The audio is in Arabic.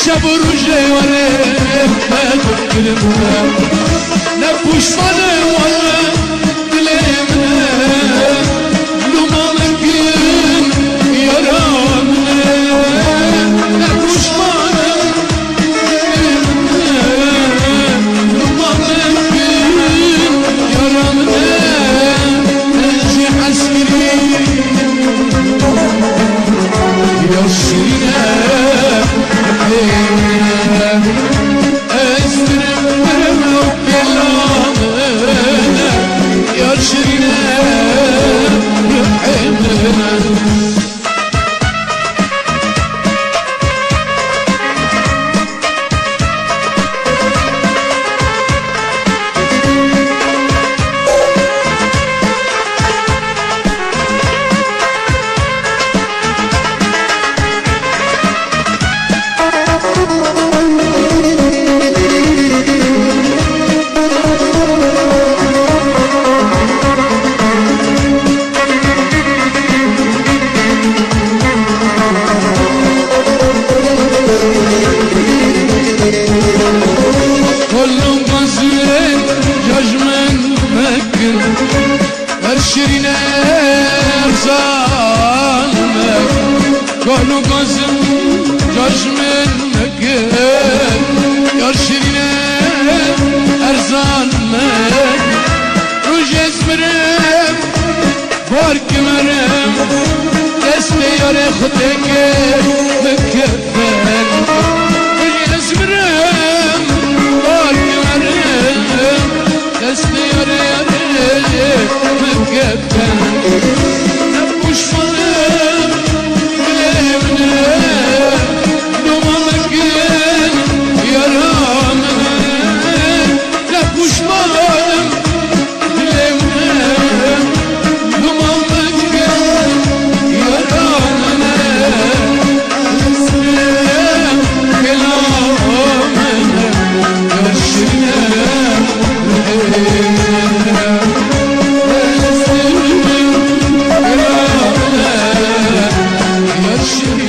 شبر جوارم تكلمنا نبوش صنم ولا دلمنا لما مكين يا رامنا نبوش صنم لما مكين يا رامنا نجي عسكري يا شينا شيرين ارزانك كونو قاسم جاش من مكان يا شيرين ارزانك روجز مرم بارك مرم اسمي يا خدك مكفن روجز مرم بارك مرم اسمي يا مكفن نبوش مرم لمنا دوما مكين يا رامنا نبوش مرم لمنا دوما مكين يا رامنا اسلام كلامنا يا شيرين شيرين